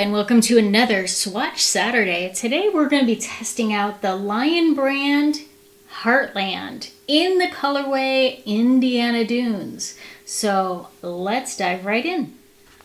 and welcome to another Swatch Saturday. Today we're going to be testing out the Lion Brand Heartland in the colorway Indiana Dunes. So let's dive right in.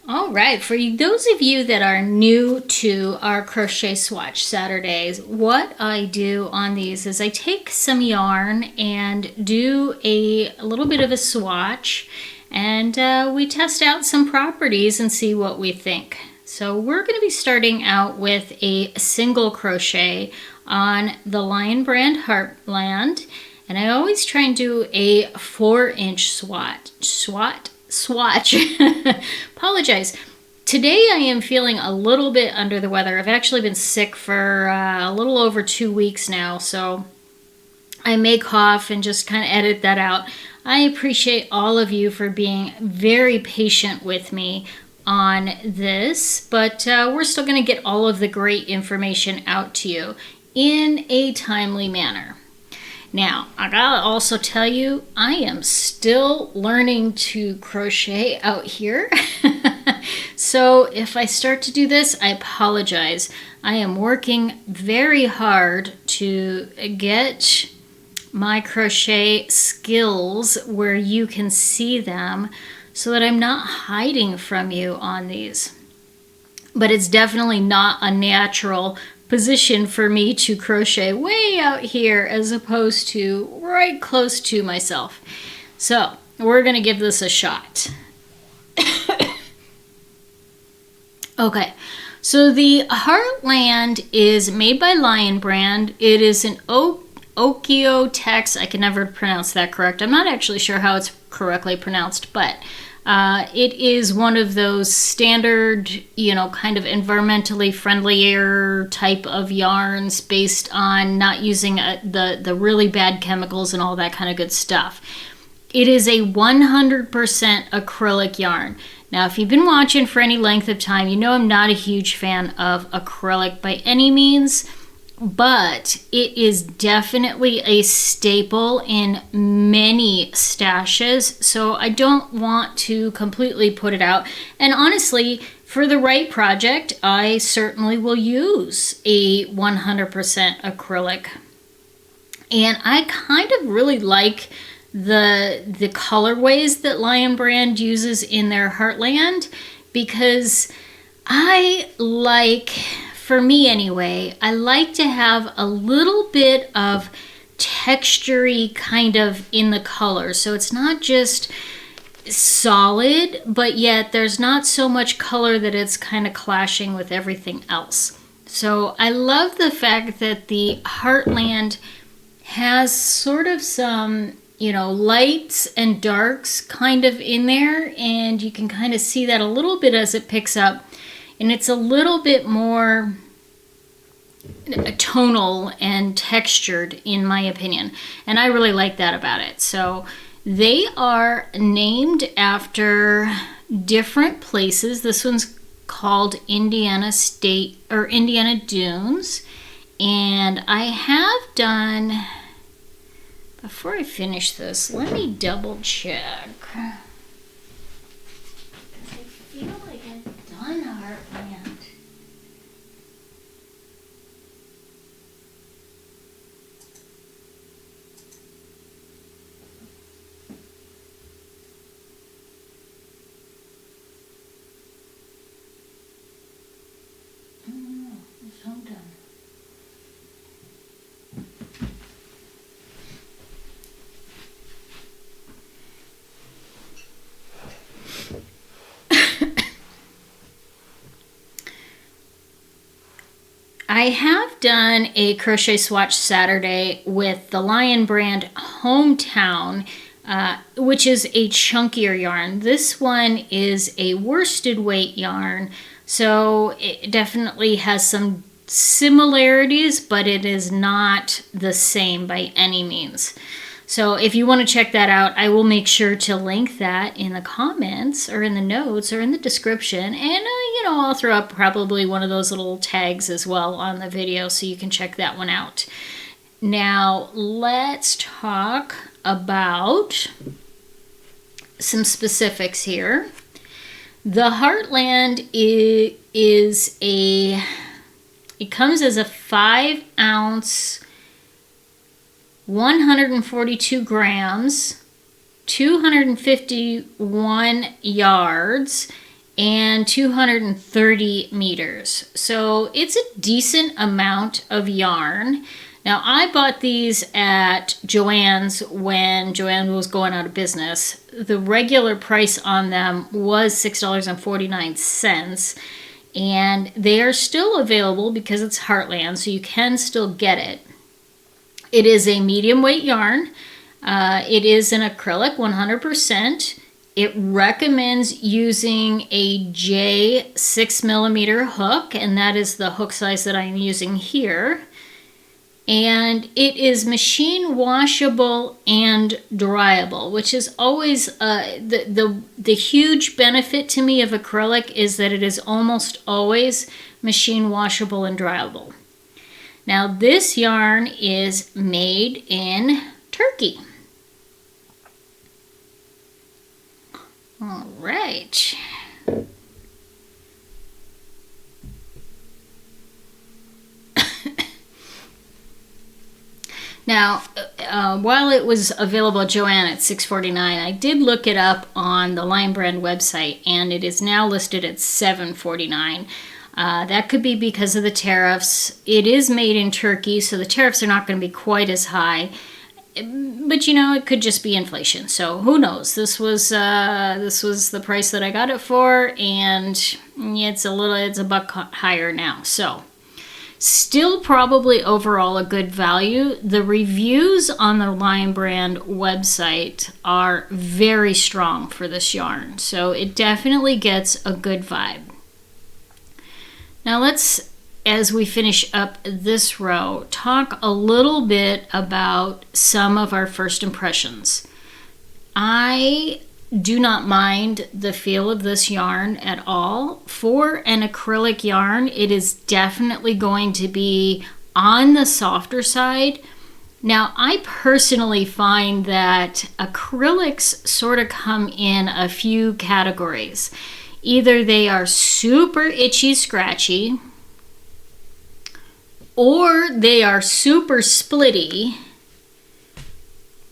All right, for those of you that are new to our Crochet Swatch Saturdays, what I do on these is I take some yarn and do a little bit of a swatch, and we test out some properties and see what we think. So we're going to be starting out with a single crochet on the Lion Brand Heartland, and I always try and do a 4-inch swatch. Apologize. Today I am feeling a little bit under the weather. I've actually been sick for a little over 2 weeks now, so I may cough and just kind of edit that out. I appreciate all of you for being very patient with me on this, but we're still going to get all of the great information out to you in a timely manner. Now, I gotta also tell you, I am still learning to crochet out here. So if I start to do this, I apologize. I am working very hard to get my crochet skills where you can see them so that I'm not hiding from you on these. But it's definitely not a natural position for me to crochet way out here as opposed to right close to myself. So we're gonna give this a shot. Okay, so the Heartland is made by Lion Brand. It is an Okio-Tex. I can never pronounce that correct. I'm not actually sure how it's correctly pronounced, but it is one of those standard, kind of environmentally friendlier type of yarns based on not using the really bad chemicals and all that kind of good stuff. It is a 100% acrylic yarn. Now, if you've been watching for any length of time, you know I'm not a huge fan of acrylic by any means, but it is definitely a staple in many stashes, so I don't want to completely put it out. And honestly, for the right project, I certainly will use a 100% acrylic. And I kind of really like the colorways that Lion Brand uses in their Heartland, because I like, for me anyway, I like to have a little bit of texture-y kind of in the color. So it's not just solid, but yet there's not so much color that it's kind of clashing with everything else. So I love the fact that the Heartland has sort of some, lights and darks kind of in there, and you can kind of see that a little bit as it picks up. And it's a little bit more tonal and textured, in my opinion. And I really like that about it. So they are named after different places. This one's called Indiana Dunes. And I have done, before I finish this, let me double check. I feel like I've done Heartland. Oh, it's all done. I have done a Crochet Swatch Saturday with the Lion Brand Hometown, which is a chunkier yarn. This one is a worsted weight yarn, so it definitely has some similarities, but it is not the same by any means. So if you want to check that out, I will make sure to link that in the comments or in the notes or in the description. And, I'll throw up probably one of those little tags as well on the video so you can check that one out. Now, let's talk about some specifics here. The Heartland it comes as a 5-ounce, 142 grams, 251 yards, and 230 meters. So it's a decent amount of yarn. Now, I bought these at Joann's when Joann was going out of business. The regular price on them was $6.49, and they are still available because it's Heartland, so you can still get it. It is a medium weight yarn. It is an acrylic 100%. It recommends using a J 6mm hook, and that is the hook size that I'm using here. And it is machine washable and dryable, which is always the huge benefit to me of acrylic is that it is almost always machine washable and dryable. Now this yarn is made in Turkey. All right. Now, while it was available at Joann at $6.49, I did look it up on the Lion Brand website, and it is now listed at $7.49. That could be because of the tariffs. It is made in Turkey, so the tariffs are not going to be quite as high. But you know, it could just be inflation. So who knows? This was the price that I got it for, and it's a buck higher now. So. Still probably overall a good value. The reviews on the Lion Brand website are very strong for this yarn, so it definitely gets a good vibe. Now let's, as we finish up this row, talk a little bit about some of our first impressions. I do not mind the feel of this yarn at all. For an acrylic yarn, it is definitely going to be on the softer side. Now, I personally find that acrylics sort of come in a few categories. Either they are super itchy, scratchy, or they are super splitty,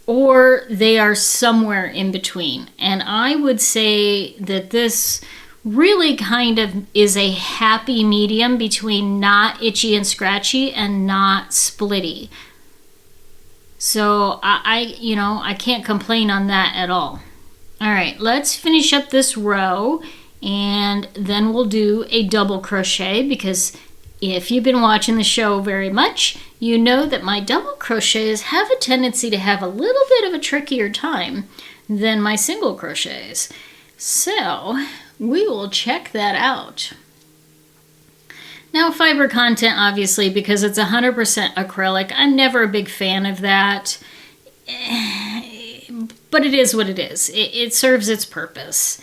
or they are somewhere in between. And I would say that this really kind of is a happy medium between not itchy and scratchy and not splitty. So I can't complain on that at all. All right, let's finish up this row, and then we'll do a double crochet, because if you've been watching the show very much, you know that my double crochets have a tendency to have a little bit of a trickier time than my single crochets. So we will check that out. Now, fiber content, obviously, because it's 100% acrylic, I'm never a big fan of that. But it is what it is. It serves its purpose.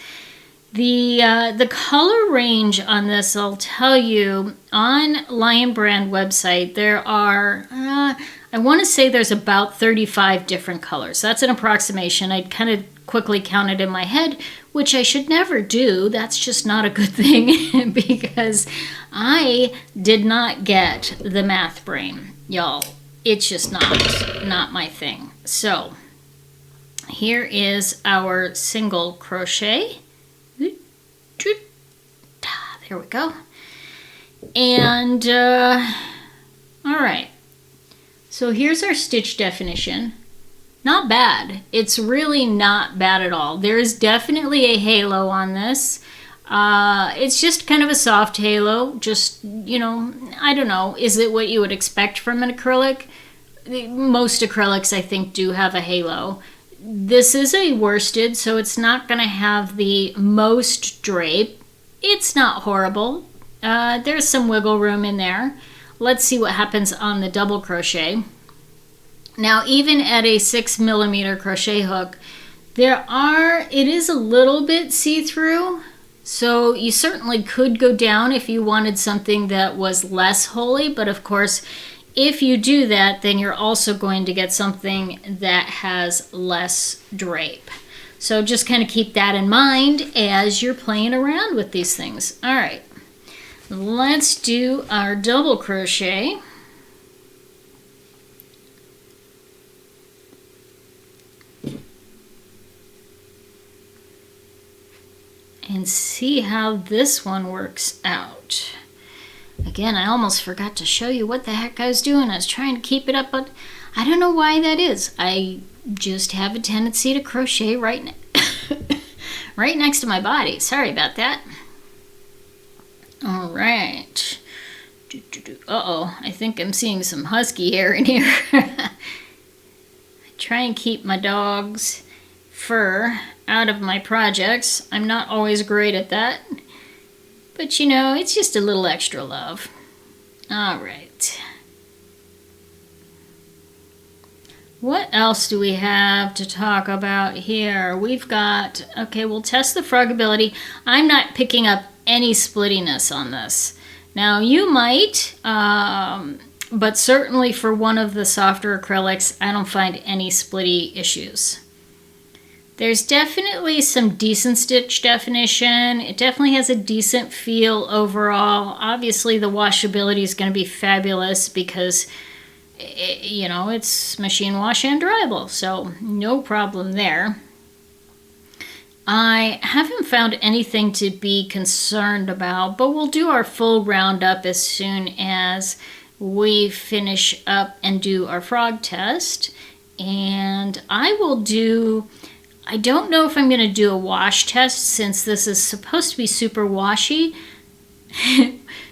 The color range on this, I'll tell you, on Lion Brand website, there are, I want to say there's about 35 different colors. That's an approximation. I kind of quickly counted in my head, which I should never do. That's just not a good thing because I did not get the math brain, y'all. It's just not my thing. So here is our single crochet. There we go. And all right, so here's our stitch definition. Not bad. It's really not bad at all. There is definitely a halo on this. It's just kind of a soft halo. Just, you know, I don't know. Is it what you would expect from an acrylic? Most acrylics, I think, do have a halo. This is a worsted, so it's not going to have the most drape. It's not horrible. There's some wiggle room in there. Let's see what happens on the double crochet. Now, even at a 6mm crochet hook, it is a little bit see-through, so you certainly could go down if you wanted something that was less holey, but of course, if you do that, then you're also going to get something that has less drape. So just kind of keep that in mind as you're playing around with these things. All right, let's do our double crochet. And see how this one works out. Again, I almost forgot to show you what the heck I was doing. I was trying to keep it up, but I don't know why that is. I just have a tendency to crochet right next to my body. Sorry about that. All right. Uh-oh, I think I'm seeing some husky hair in here. I try and keep my dog's fur out of my projects. I'm not always great at that. But you know, it's just a little extra love. All right. What else do we have to talk about here? We've got, okay, we'll test the Frogability. I'm not picking up any splittiness on this. Now you might, but certainly for one of the softer acrylics, I don't find any splitty issues. There's definitely some decent stitch definition. It definitely has a decent feel overall. Obviously the washability is going to be fabulous because you know, it's machine wash and dryable, so no problem there. I haven't found anything to be concerned about, but we'll do our full roundup as soon as we finish up and do our frog test. And I don't know if I'm going to do a wash test since this is supposed to be super washy,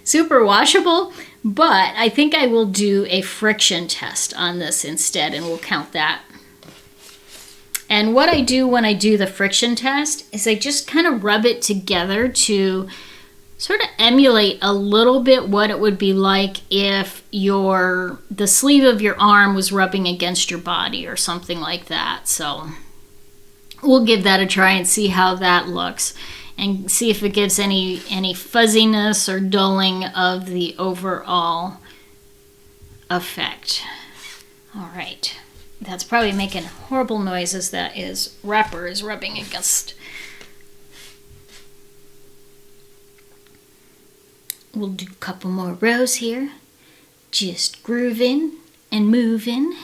super washable. But I think I will do a friction test on this instead, and we'll count that. And what I do when I do the friction test is I just kind of rub it together to sort of emulate a little bit what it would be like if the sleeve of your arm was rubbing against your body or something like that. So we'll give that a try and see how that looks, and see if it gives any fuzziness or dulling of the overall effect. All right, that's probably making horrible noises. That is wrapper is rubbing against. We'll do a couple more rows here, just grooving and moving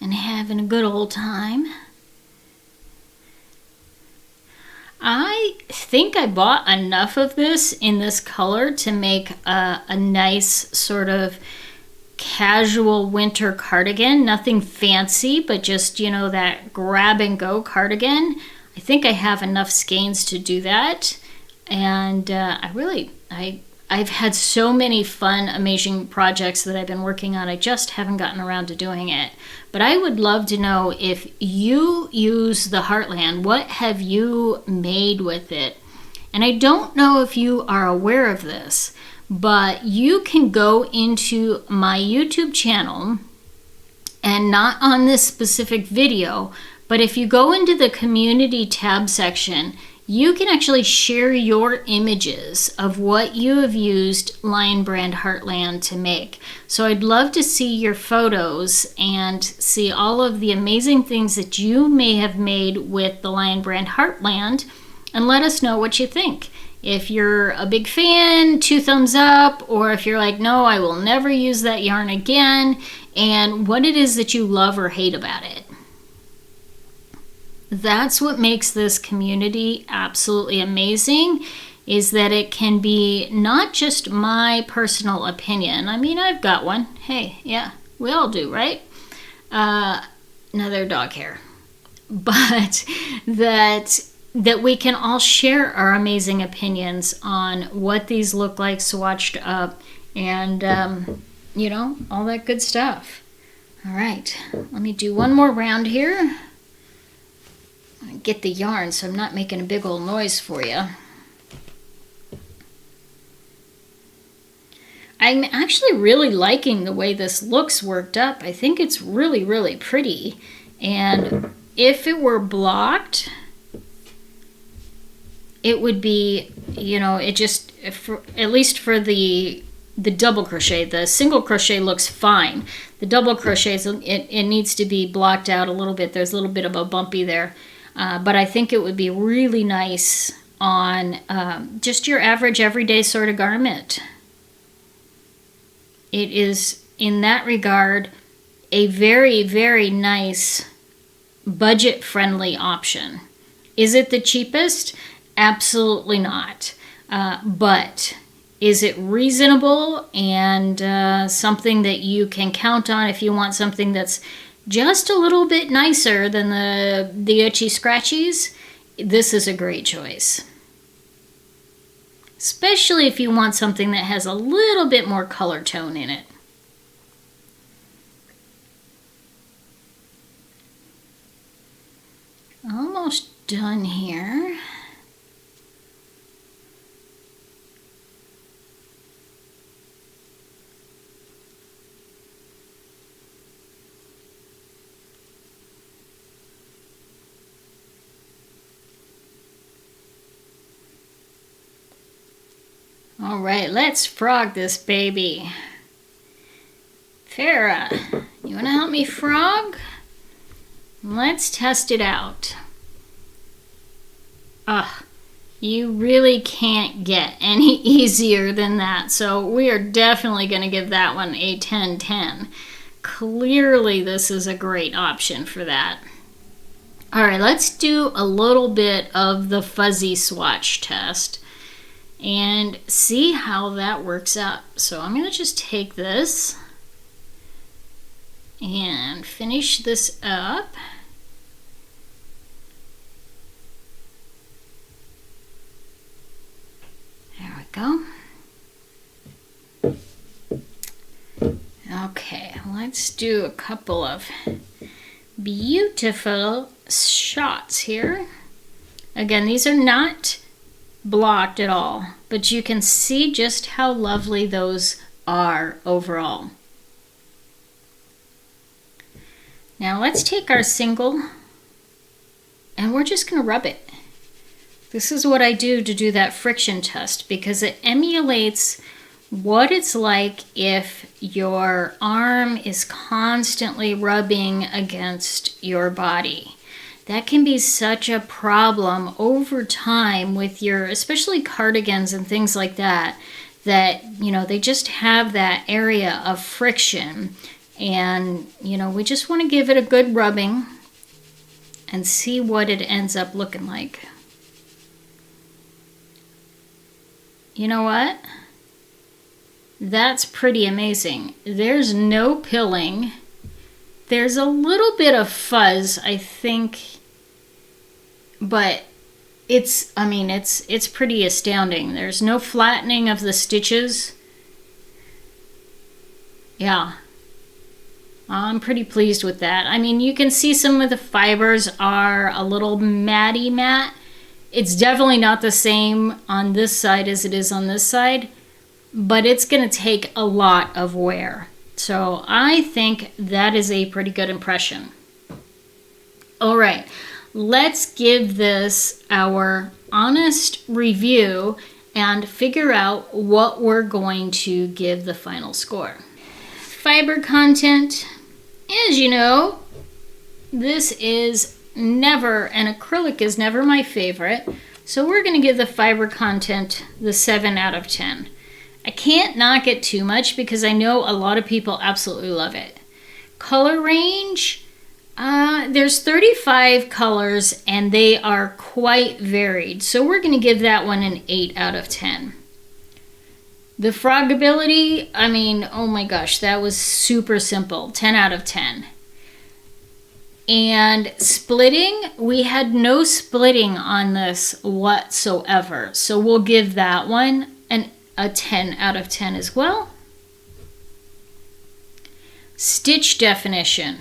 and having a good old time. I think I bought enough of this in this color to make a nice sort of casual winter cardigan. Nothing fancy, but just, you know, that grab and go cardigan. I think I have enough skeins to do that. And I've had so many fun, amazing projects that I've been working on. I just haven't gotten around to doing it. But I would love to know if you use the Heartland, what have you made with it? And I don't know if you are aware of this, but you can go into my YouTube channel, and not on this specific video, but if you go into the community tab section, you can actually share your images of what you have used Lion Brand Heartland to make. So I'd love to see your photos and see all of the amazing things that you may have made with the Lion Brand Heartland, and let us know what you think. If you're a big fan, 2 thumbs up, or if you're like, no, I will never use that yarn again, and what it is that you love or hate about it. That's what makes this community absolutely amazing, is that it can be not just my personal opinion. I mean, I've got one. Hey, yeah, we all do, right? Another dog hair. But that we can all share our amazing opinions on what these look like swatched up, and, you know, all that good stuff. All right, let me do one more round here. Get the yarn so I'm not making a big old noise for you. I'm actually really liking the way this looks worked up. I think it's really, really pretty. And if it were blocked, it would be, you know, it just, at least for the double crochet, the single crochet looks fine. The double crochet, it needs to be blocked out a little bit. There's a little bit of a bumpy there. but I think it would be really nice on just your average everyday sort of garment. It is, in that regard, a very, very nice budget-friendly option. Is it the cheapest? Absolutely not. But is it reasonable and something that you can count on if you want something that's just a little bit nicer than the itchy scratchies? This is a great choice. Especially if you want something that has a little bit more color tone in it. Almost done here. All right, let's frog this baby. Farah, you want to help me frog? Let's test it out. You really can't get any easier than that. So we are definitely going to give that one a 10-10. Clearly, this is a great option for that. All right, let's do a little bit of the fuzzy swatch test and see how that works out. So I'm going to just take this and finish this up. There we go. Okay, let's do a couple of beautiful shots here. Again, these are not blocked at all, but you can see just how lovely those are overall. Now let's take our single and we're just going to rub it. This is what I do to do that friction test because it emulates what it's like if your arm is constantly rubbing against your body. That can be such a problem over time with your, especially cardigans and things like that, they just have that area of friction. And, we just want to give it a good rubbing and see what it ends up looking like. You know what? That's pretty amazing. There's no pilling. There's a little bit of fuzz, I think, but it's pretty astounding. There's no flattening of the stitches. Yeah. I'm pretty pleased with that. I mean, you can see some of the fibers are a little matty matte. It's definitely not the same on this side as it is on this side, but it's going to take a lot of wear. So I think that is a pretty good impression. All right, let's give this our honest review and figure out what we're going to give the final score. Fiber content, as you know, this is never, and acrylic is never my favorite, so we're going to give the fiber content the 7 out of 10. I can't knock it too much because I know a lot of people absolutely love it. Color range, there's 35 colors and they are quite varied, so we're going to give that one an 8 out of 10. The Frogability, I mean, oh my gosh, that was super simple, 10 out of 10. And splitting, we had no splitting on this whatsoever, so we'll give that one a 10 out of 10 as well. Stitch definition,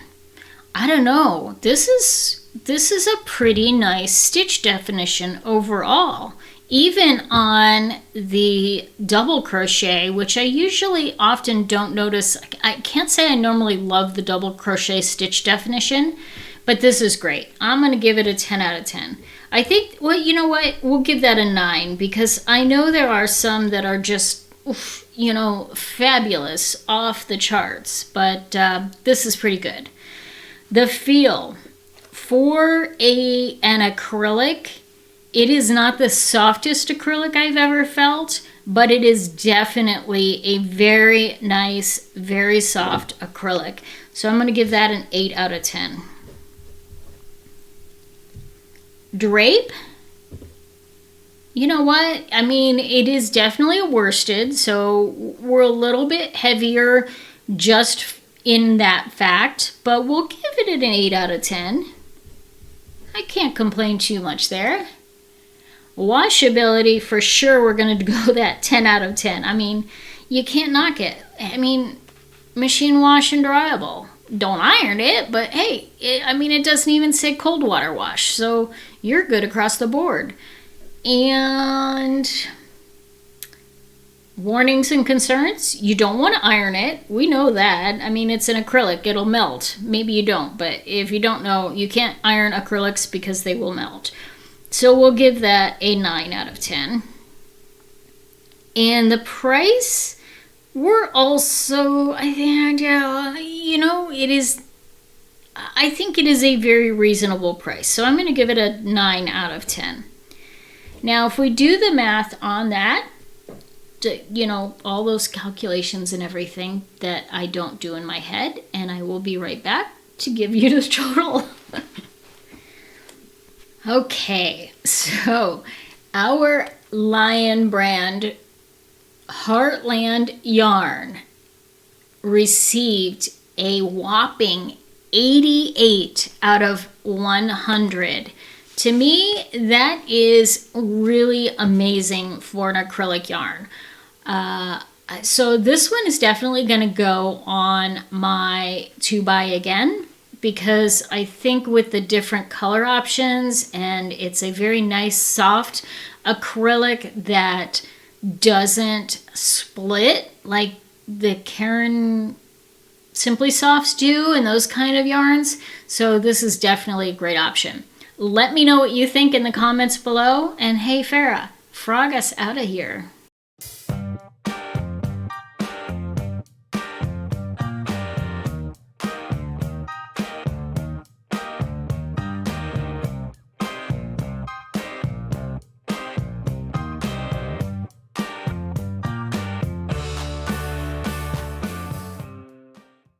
I don't know, this is a pretty nice stitch definition overall. Even on the double crochet, which I usually often don't notice. I can't say I normally love the double crochet stitch definition, but this is great. I'm going to give it a 10 out of 10. I think, well, you know what? We'll give that a 9 because I know there are some that are just, fabulous, off the charts, but this is pretty good. The feel. For an acrylic, it is not the softest acrylic I've ever felt, but it is definitely a very nice, very soft acrylic. So I'm going to give that an 8 out of 10. Drape, you know what? I mean, it is definitely a worsted, so we're a little bit heavier just in that fact, but we'll give it an 8 out of 10. I can't complain too much there. Washability, for sure, we're going to go that 10 out of 10. I mean, you can't knock it. I mean, machine wash and dryable. Don't iron it, but hey, it doesn't even say cold water wash, so you're good across the board. And warnings and concerns, you don't want to iron it. We know that. I mean, it's an acrylic. It'll melt. Maybe you don't, but if you don't know, you can't iron acrylics because they will melt. So we'll give that a 9 out of 10. And the price, we're also, I think it is a very reasonable price. So I'm going to give it a 9 out of 10. Now, if we do the math on that, all those calculations and everything that I don't do in my head, and I will be right back to give you the total. Okay, so our Lion Brand Heartland yarn received a whopping 88 out of 100. To me, that is really amazing for an acrylic yarn. So this one is definitely going to go on my to buy again, because I think with the different color options, and it's a very nice soft acrylic that doesn't split like the Caron Simply Softs do and those kind of yarns. So this is definitely a great option. Let me know what you think in the comments below. And hey, Farah, frog us out of here.